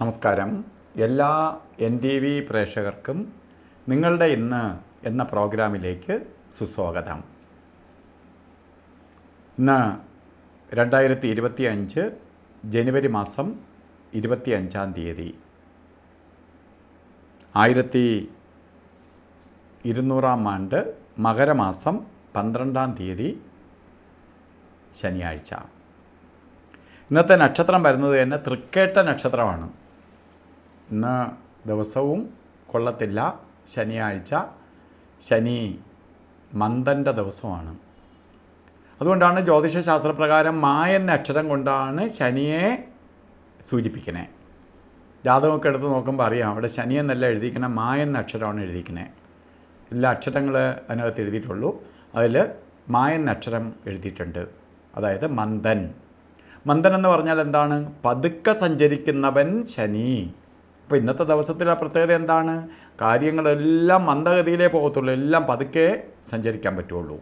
നമസ്കാരം. എല്ലാ NTV പ്രേക്ഷകർക്കും നിങ്ങളുടെ ഇന്ന് എന്ന പ്രോഗ്രാമിലേക്ക് സുസ്വാഗതം. ഇന്ന് 2025 ജനുവരി മാസം 25-ാം തീയതി 1200-ാം ആണ്ട് മകരമാസം 12-ാം തീയതി ശനിയാഴ്ച. ഇന്നത്തെ നക്ഷത്രം വരുന്നത് തന്നെ തൃക്കേട്ട നക്ഷത്രമാണ്. ഇന്ന് ദിവസവും കൊള്ളത്തില്ല. ശനിയാഴ്ച, ശനി മന്ദൻ്റെ ദിവസമാണ്. അതുകൊണ്ടാണ് ജ്യോതിഷശാസ്ത്രപ്രകാരം മായ എന്ന അക്ഷരം കൊണ്ടാണ് ശനിയെ സൂചിപ്പിക്കുന്നത്. ജാതകമൊക്കെ എടുത്ത് നോക്കുമ്പോൾ അറിയാം, അവിടെ ശനി എന്നല്ല എഴുതിക്കണേ, മായ എന്ന അക്ഷരമാണ് എഴുതിക്കണേ. എല്ലാ അക്ഷരങ്ങൾ അതിനകത്ത് എഴുതിയിട്ടുള്ളൂ. അതിൽ മായ എന്ന അക്ഷരം എഴുതിയിട്ടുണ്ട്. അതായത് മന്ദൻ. മന്ദൻ എന്ന് പറഞ്ഞാൽ എന്താണ്? പതുക്കെ സഞ്ചരിക്കുന്നവൻ ശനി. അപ്പോൾ ഇന്നത്തെ ദിവസത്തിലെ പ്രത്യേകത എന്താണ്? കാര്യങ്ങളെല്ലാം മന്ദഗതിയിലേ പോകത്തുള്ളൂ, എല്ലാം പതുക്കെ സഞ്ചരിക്കാൻ പറ്റുള്ളൂ.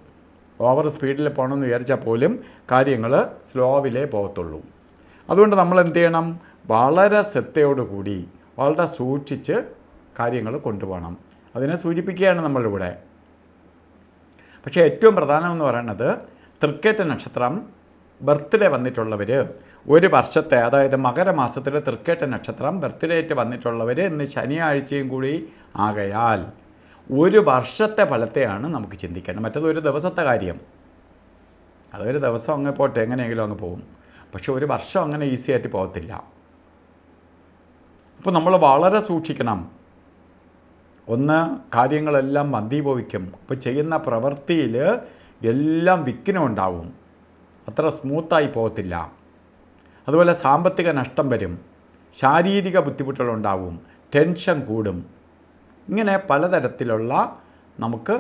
ഓവർ സ്പീഡിൽ പോകണമെന്ന് വിചാരിച്ചാൽ പോലും കാര്യങ്ങൾ സ്ലോവിലേ പോകത്തുള്ളൂ. അതുകൊണ്ട് നമ്മൾ എന്ത് ചെയ്യണം? വളരെ ശ്രദ്ധയോടുകൂടി വളരെ സൂക്ഷിച്ച് കാര്യങ്ങൾ കൊണ്ടുപോകണം. അതിനെ സൂചിപ്പിക്കുകയാണ് നമ്മളിവിടെ. പക്ഷേ ഏറ്റവും പ്രധാനമെന്ന് പറയുന്നത് തൃക്കേട്ട നക്ഷത്രം ബർത്ത്ഡേ വന്നിട്ടുള്ളവർ ഒരു വർഷത്തെ, അതായത് മകരമാസത്തിലെ തൃക്കേട്ട നക്ഷത്രം ബർത്ത്ഡേ ആയിട്ട് വന്നിട്ടുള്ളവർ ഇന്ന് ശനിയാഴ്ചയും കൂടി ആകയാൽ ഒരു വർഷത്തെ ഫലത്തെയാണ് നമുക്ക് ചിന്തിക്കേണ്ടത്. മറ്റത് ഒരു ദിവസത്തെ കാര്യം, അതൊരു ദിവസം അങ്ങ് പോട്ടെ, എങ്ങനെയെങ്കിലും അങ്ങ് പോകും. പക്ഷെ ഒരു വർഷം അങ്ങനെ ഈസി ആയിട്ട് പോകത്തില്ല. അപ്പോൾ നമ്മൾ വളരെ സൂക്ഷിക്കണം. ഒന്ന്, കാര്യങ്ങളെല്ലാം മന്ദീഭവിക്കും. ഇപ്പോൾ ചെയ്യുന്ന പ്രവൃത്തിയിൽ എല്ലാം വിഘ്നം ഉണ്ടാവും, അത്ര സ്മൂത്തായി പോകത്തില്ല. അതുപോലെ സാമ്പത്തിക നഷ്ടം വരും, ശാരീരിക ബുദ്ധിമുട്ടുകളുണ്ടാവും, ടെൻഷൻ കൂടും. ഇങ്ങനെ പലതരത്തിലുള്ള നമുക്ക്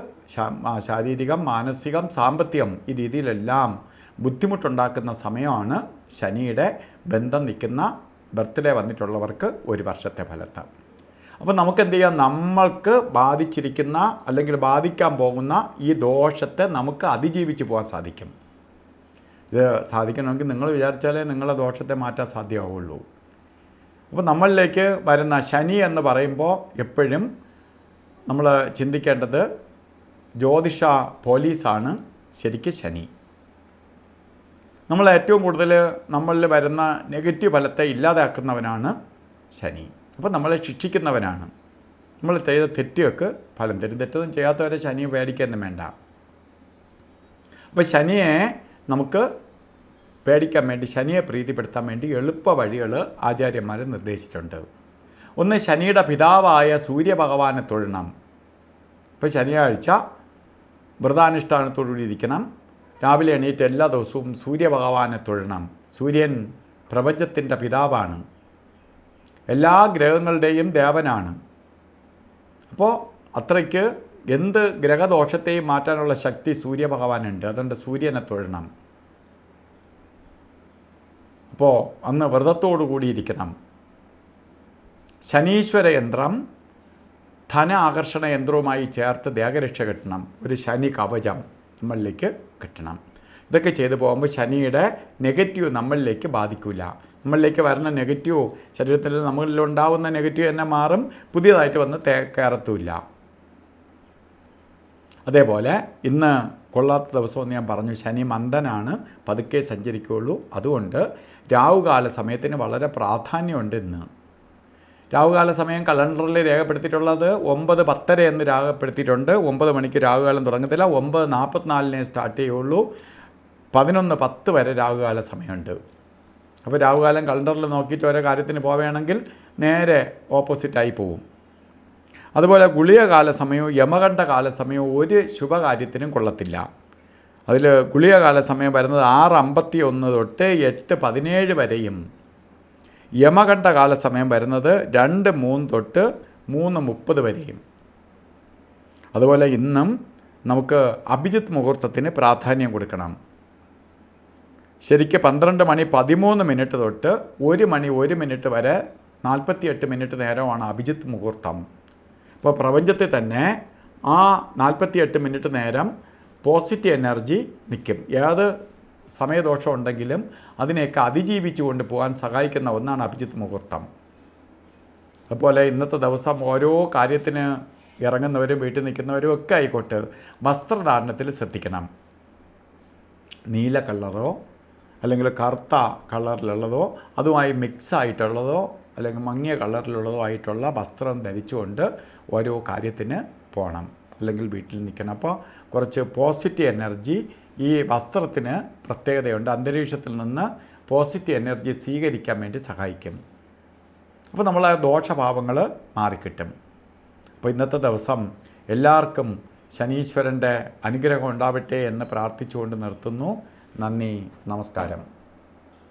ശാരീരികം, മാനസികം, സാമ്പത്തികം ഈ രീതിയിലെല്ലാം ബുദ്ധിമുട്ടുണ്ടാക്കുന്ന സമയമാണ് ശനിയുടെ ബന്ധം നിൽക്കുന്ന ബർത്ത്ഡേ വന്നിട്ടുള്ളവർക്ക് ഒരു വർഷത്തെ ഫലത്ത്. അപ്പോൾ നമുക്ക് എന്ത് ചെയ്യാം? നമ്മൾക്ക് ബാധിച്ചിരിക്കുന്ന അല്ലെങ്കിൽ ബാധിക്കാൻ പോകുന്ന ഈ ദോഷത്തെ നമുക്ക് അതിജീവിച്ച് പോകാൻ സാധിക്കും. ഇത് സാധിക്കണമെങ്കിൽ നിങ്ങൾ വിചാരിച്ചാലേ നിങ്ങളെ ദോഷത്തെ മാറ്റാൻ സാധ്യമാവുള്ളൂ. അപ്പോൾ നമ്മളിലേക്ക് വരുന്ന ശനി എന്ന് പറയുമ്പോൾ എപ്പോഴും നമ്മൾ ചിന്തിക്കേണ്ടത് ജ്യോതിഷ പോലീസാണ് ശരിക്കും ശനി. നമ്മൾ ഏറ്റവും കൂടുതൽ നമ്മളിൽ വരുന്ന നെഗറ്റീവ് ഫലത്തെ ഇല്ലാതാക്കുന്നവനാണ് ശനി. അപ്പോൾ നമ്മളെ ശിക്ഷിക്കുന്നവനാണ്. നമ്മൾ ചെയ്ത തെറ്റുകൾക്ക് ഫലം തരും. തെറ്റൊന്നും ചെയ്യാത്തവരെ ശനിയെ പേടിക്കൊന്നും വേണ്ട. അപ്പോൾ ശനിയെ നമുക്ക് പേടിക്കാൻ വേണ്ടി, ശനിയെ പ്രീതിപ്പെടുത്താൻ വേണ്ടി എളുപ്പ വഴികൾ ആചാര്യന്മാർ നിർദ്ദേശിച്ചിട്ടുണ്ട്. ഒന്ന്, ശനിയുടെ പിതാവായ സൂര്യഭഗവാനെ തൊഴണം. ഇപ്പോൾ ശനിയാഴ്ച വ്രതാനുഷ്ഠാനത്തോടുകൂടി ഇരിക്കണം. രാവിലെ എണീറ്റ് എല്ലാ ദിവസവും സൂര്യഭഗവാനെ തൊഴണം. സൂര്യൻ പ്രപഞ്ചത്തിൻ്റെ പിതാവാണ്, എല്ലാ ഗ്രഹങ്ങളുടെയും ദേവനാണ്. അപ്പോൾ അത്രയ്ക്ക് എന്ത് ഗ്രഹദോഷത്തെയും മാറ്റാനുള്ള ശക്തി സൂര്യഭഗവാനുണ്ട്. അതുകൊണ്ട് സൂര്യനെ തൊഴണം. അപ്പോൾ അന്ന് വ്രതത്തോടു കൂടിയിരിക്കണം. ശനീശ്വര യന്ത്രം ധന ആകർഷണ യന്ത്രവുമായി ചേർത്ത് ദേഹരക്ഷ കെട്ടണം. ഒരു ശനി കവചം നമ്മളിലേക്ക് കെട്ടണം. ഇതൊക്കെ ചെയ്തു പോകുമ്പോൾ ശനിയുടെ നെഗറ്റീവ് നമ്മളിലേക്ക് ബാധിക്കില്ല. നമ്മളിലേക്ക് വരുന്ന നെഗറ്റീവ്, ശരീരത്തിൽ നമ്മളിലുണ്ടാവുന്ന നെഗറ്റീവ് തന്നെ മാറും, പുതിയതായിട്ട് വന്ന് കയറത്തുമില്ല. അതേപോലെ ഇന്ന് കൊള്ളാത്ത ദിവസമെന്ന് ഞാൻ പറഞ്ഞു. ശനി മന്ദനാണ്, പതുക്കെ സഞ്ചരിക്കുകയുള്ളൂ. അതുകൊണ്ട് രാവുകാല സമയത്തിന് വളരെ പ്രാധാന്യമുണ്ട്. ഇന്ന് രാവുകാല സമയം കലണ്ടറിൽ രേഖപ്പെടുത്തിയിട്ടുള്ളത് 9:10 എന്ന് രേഖപ്പെടുത്തിയിട്ടുണ്ട്. 9 മണിക്ക് രാവുകാലം തുടങ്ങത്തില്ല, 9:44 സ്റ്റാർട്ട് ചെയ്യുള്ളൂ. 11:10 വരെ രാവുകാല സമയമുണ്ട്. അപ്പോൾ രാവുകാലം കലണ്ടറിൽ നോക്കിയിട്ട് ഓരോ കാര്യത്തിന് പോവുകയാണെങ്കിൽ നേരെ ഓപ്പോസിറ്റായി പോവും. അതുപോലെ ഗുളികകാല സമയവും യമകണ്ഠ കാല സമയവും ഒരു ശുഭകാര്യത്തിനും കൊള്ളത്തില്ല. അതിൽ ഗുളികകാല സമയം വരുന്നത് 6:51 തൊട്ട് 8:17 വരെയും, യമകണ്ഠ കാല സമയം വരുന്നത് 2:03 തൊട്ട് 3:30 വരെയും. അതുപോലെ ഇന്നും നമുക്ക് അഭിജിത്ത് മുഹൂർത്തത്തിന് പ്രാധാന്യം കൊടുക്കണം. ശരിക്കും 12:13 തൊട്ട് 1:01 വരെ 48 മിനിറ്റ് നേരമാണ് അഭിജിത്ത് മുഹൂർത്തം. അപ്പോൾ പ്രപഞ്ചത്തിൽ തന്നെ ആ 48 മിനിറ്റ് നേരം പോസിറ്റീവ് എനർജി നിൽക്കും. ഏത് സമയദോഷം ഉണ്ടെങ്കിലും അതിനെയൊക്കെ അതിജീവിച്ചു കൊണ്ട് പോകാൻ സഹായിക്കുന്ന ഒന്നാണ് അഭിജിത്ത് മുഹൂർത്തം. അതുപോലെ ഇന്നത്തെ ദിവസം ഓരോ കാര്യത്തിന് ഇറങ്ങുന്നവരും വീട്ടിൽ നിൽക്കുന്നവരും ഒക്കെ ആയിക്കോട്ടെ, വസ്ത്രധാരണത്തിൽ ശ്രദ്ധിക്കണം. നീല കളറോ അല്ലെങ്കിൽ കറുത്ത കളറിലുള്ളതോ അതുമായി മിക്സ് ആയിട്ടുള്ളതോ അല്ലെങ്കിൽ മങ്ങിയ കളറിലുള്ളതോ ആയിട്ടുള്ള വസ്ത്രം ധരിച്ചുകൊണ്ട് ഓരോ കാര്യത്തിന് പോകണം, അല്ലെങ്കിൽ വീട്ടിൽ നിൽക്കണം. അപ്പോൾ കുറച്ച് പോസിറ്റീവ് എനർജി ഈ വസ്ത്രത്തിന് പ്രത്യേകതയുണ്ട്. അന്തരീക്ഷത്തിൽ നിന്ന് പോസിറ്റീവ് എനർജി സ്വീകരിക്കാൻ വേണ്ടി സഹായിക്കും. അപ്പോൾ നമ്മളെ ദോഷഭാവങ്ങൾ മാറിക്കിട്ടും. അപ്പോൾ ഇന്നത്തെ ദിവസം എല്ലാവർക്കും ശനീശ്വരൻ്റെ അനുഗ്രഹം ഉണ്ടാവട്ടെ എന്ന് പ്രാർത്ഥിച്ചുകൊണ്ട് നിർത്തുന്നു. നന്ദി, നമസ്കാരം.